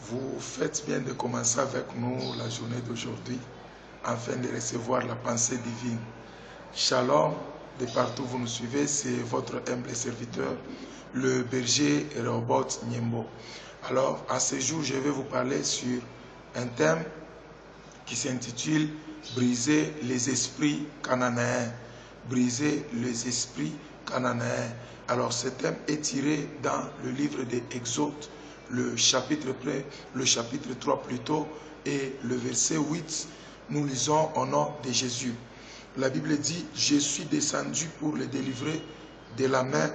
Vous faites bien de commencer avec nous la journée d'aujourd'hui afin de recevoir la pensée divine. Shalom, de partout où vous nous suivez, c'est votre humble serviteur, le berger Rehoboth Nyembo. Alors, à ce jour, je vais vous parler sur un thème qui s'intitule « Briser les esprits cananéens ». Briser les esprits cananéens. Alors, ce thème est tiré dans le livre des Exode, le chapitre 3 plutôt, et le verset 8, nous lisons au nom de Jésus. La Bible dit, « Je suis descendu pour les délivrer de la main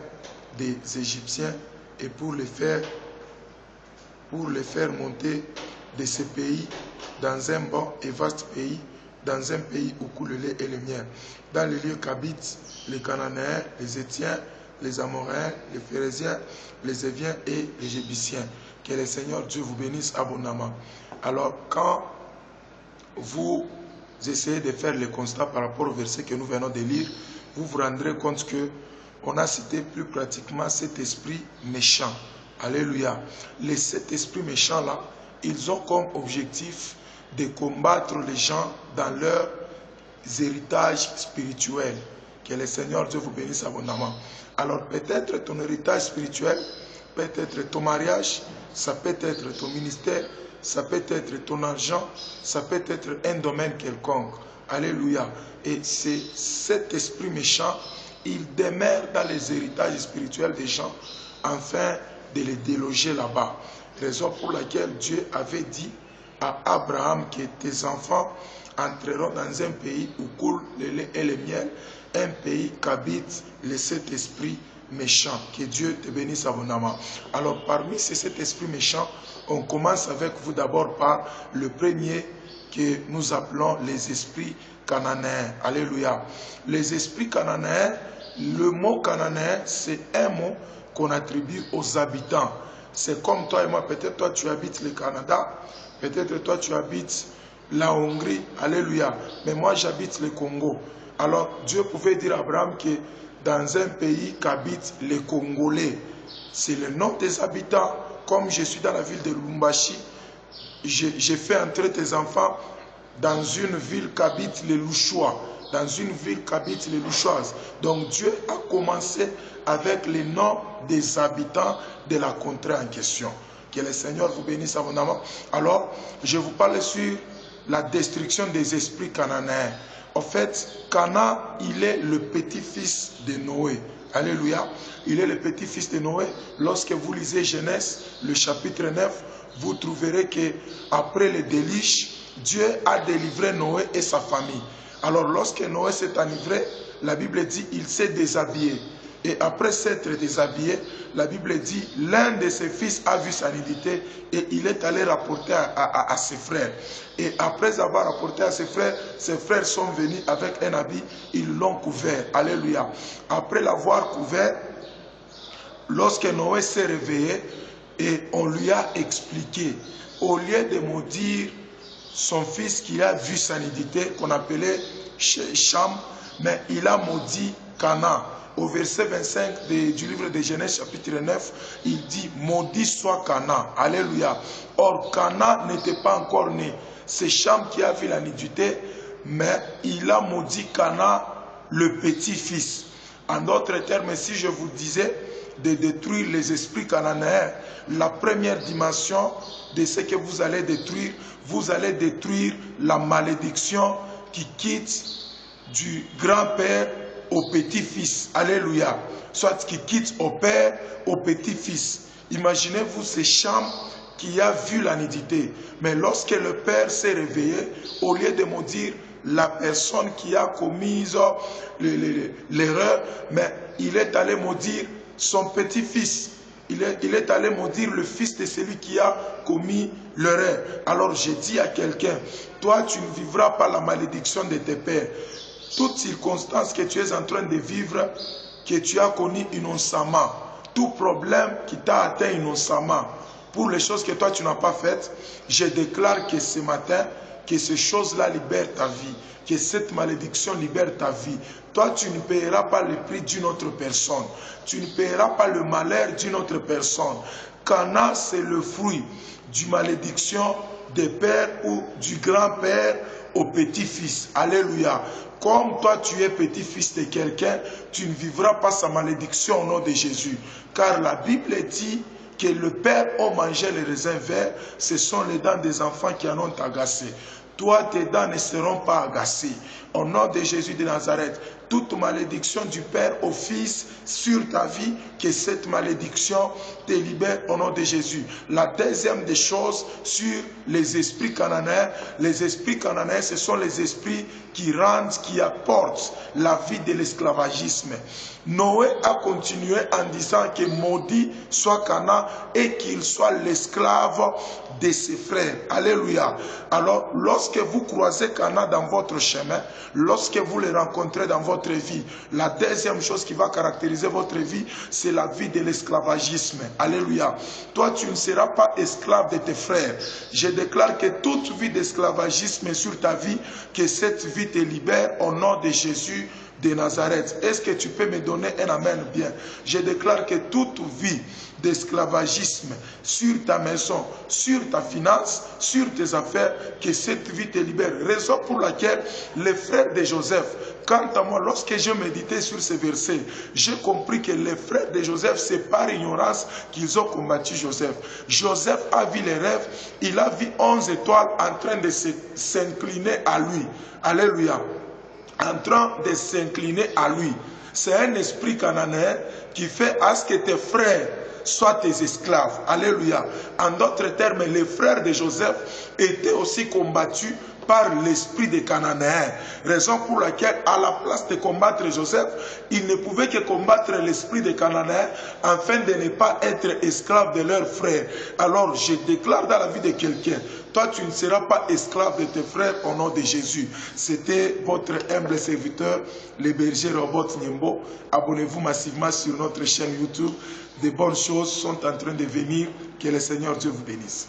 des Égyptiens et pour les faire monter de ce pays dans un bon et vaste pays, dans un pays où coule le lait et le miel, dans les lieux qu'habitent les Cananéens, les Étiens, les Amoréens, les Phérésiens, les Éviens et les Jébusiens. » Que le Seigneur Dieu vous bénisse abondamment. Alors, quand vous essayez de faire le constat par rapport au verset que nous venons de lire, vous vous rendrez compte que on a cité plus pratiquement cet esprit méchant. Alléluia. Cet esprit méchant-là, ils ont comme objectif de combattre les gens dans leurs héritages spirituels. Que le Seigneur Dieu vous bénisse abondamment. Alors peut-être ton héritage spirituel, peut-être ton mariage, ça peut être ton ministère, ça peut être ton argent, ça peut être un domaine quelconque. Alléluia. Et c'est cet esprit méchant, il demeure dans les héritages spirituels des gens afin de les déloger là-bas. Raison pour laquelle Dieu avait dit à Abraham que tes enfants entreront dans un pays où coule le lait et le miel, un pays qu'habite le Saint-Esprit méchant. Que Dieu te bénisse abondamment. Alors parmi cet esprit méchant, on commence avec vous d'abord par le premier que nous appelons les esprits cananéens. Alléluia. Les esprits cananéens, le mot cananéen, c'est un mot qu'on attribue aux habitants. C'est comme toi et moi, peut-être toi tu habites le Canada, peut-être toi tu habites la Hongrie, alléluia, mais moi j'habite le Congo. Alors Dieu pouvait dire à Abraham que dans un pays qu'habitent les Congolais, c'est le nom des habitants. Comme je suis dans la ville de Lubumbashi, j'ai fait entrer tes enfants dans une ville qu'habitent les Louchois, dans une ville qu'habitent les Louchoises. Donc Dieu a commencé avec les noms des habitants de la contrée en question. Que le Seigneur vous bénisse abondamment. Alors, je vous parle sur la destruction des esprits cananéens. En fait, Cana, il est le petit-fils de Noé. Alléluia. Il est le petit-fils de Noé. Lorsque vous lisez Genèse, le chapitre 9, vous trouverez que après le déluge, Dieu a délivré Noé et sa famille. Alors, lorsque Noé s'est enivré, la Bible dit il s'est déshabillé. Et après s'être déshabillé, la Bible dit l'un de ses fils a vu sa nudité et il est allé rapporter à ses frères. Et après avoir rapporté à ses frères sont venus avec un habit, ils l'ont couvert. Alléluia. Après l'avoir couvert, lorsque Noé s'est réveillé, et on lui a expliqué, au lieu de maudire son fils qui a vu sa nudité, qu'on appelait Cham, mais il a maudit Cana. Au verset 25 du livre de Genèse chapitre 9, il dit « Maudit soit Cana ». Alléluia. Or, Cana n'était pas encore né. C'est Cham qui a vu la nudité, mais il a maudit Cana, le petit-fils. En d'autres termes, si je vous disais de détruire les esprits cananéens, la première dimension de ce que vous allez détruire la malédiction qui quitte du grand-père au petit-fils. Alléluia. Soit qui quitte au père au petit-fils. Imaginez-vous ces Cham qui a vu la nudité. Mais lorsque le père s'est réveillé, au lieu de maudire la personne qui a commis l'erreur, mais il est allé maudire son petit-fils. Il est allé maudire le fils de celui qui a commis l'erreur. Alors j'ai dit à quelqu'un, toi tu ne vivras pas la malédiction de tes pères. Toute circonstance que tu es en train de vivre, que tu as connu innocemment, tout problème qui t'a atteint innocemment, pour les choses que toi tu n'as pas faites, je déclare que ce matin, que ces choses-là libèrent ta vie, que cette malédiction libère ta vie. Toi, tu ne payeras pas le prix d'une autre personne. Tu ne payeras pas le malheur d'une autre personne. Cana, c'est le fruit du malédiction des pères ou du grand-père au petit-fils. Alléluia. Comme toi tu es petit-fils de quelqu'un, tu ne vivras pas sa malédiction au nom de Jésus. Car la Bible dit que le père a mangé les raisins verts, ce sont les dents des enfants qui en ont agacé. Toi, tes dents ne seront pas agacées. Au nom de Jésus de Nazareth, toute malédiction du Père au Fils sur ta vie, que cette malédiction te libère au nom de Jésus. La deuxième des choses sur les esprits cananéens. Les esprits cananéens, ce sont les esprits qui rendent, qui apportent la vie de l'esclavagisme. Noé a continué en disant que maudit soit Canaan et qu'il soit l'esclave de ses frères. Alléluia. Alors, lorsque vous croisez Canaan dans votre chemin, lorsque vous les rencontrez dans votre vie, la deuxième chose qui va caractériser votre vie, c'est la vie de l'esclavagisme. Alléluia. Toi, tu ne seras pas esclave de tes frères. Je déclare que toute vie d'esclavagisme sur ta vie, que cette vie te libère au nom de Jésus de Nazareth. Est-ce que tu peux me donner un amen bien? Je déclare que toute vie d'esclavagisme sur ta maison, sur ta finance, sur tes affaires, que cette vie te libère. Raison pour laquelle les frères de Joseph, quant à moi, lorsque je méditais sur ces versets, j'ai compris que les frères de Joseph, c'est par ignorance qu'ils ont combattu Joseph. Joseph a vu les rêves, il a vu 11 étoiles en train de s'incliner à lui. Alléluia. En train de s'incliner à lui. C'est un esprit cananéen qui fait à ce que tes frères soient tes esclaves. Alléluia. En d'autres termes, les frères de Joseph étaient aussi combattus par l'esprit des Cananéens. Raison pour laquelle, à la place de combattre Joseph, ils ne pouvaient que combattre l'esprit des Cananéens afin de ne pas être esclaves de leurs frères. Alors, je déclare dans la vie de quelqu'un, toi, tu ne seras pas esclave de tes frères au nom de Jésus. C'était votre humble serviteur, le berger Robot Niembo. Abonnez-vous massivement sur notre chaîne YouTube. De bonnes choses sont en train de venir. Que le Seigneur Dieu vous bénisse.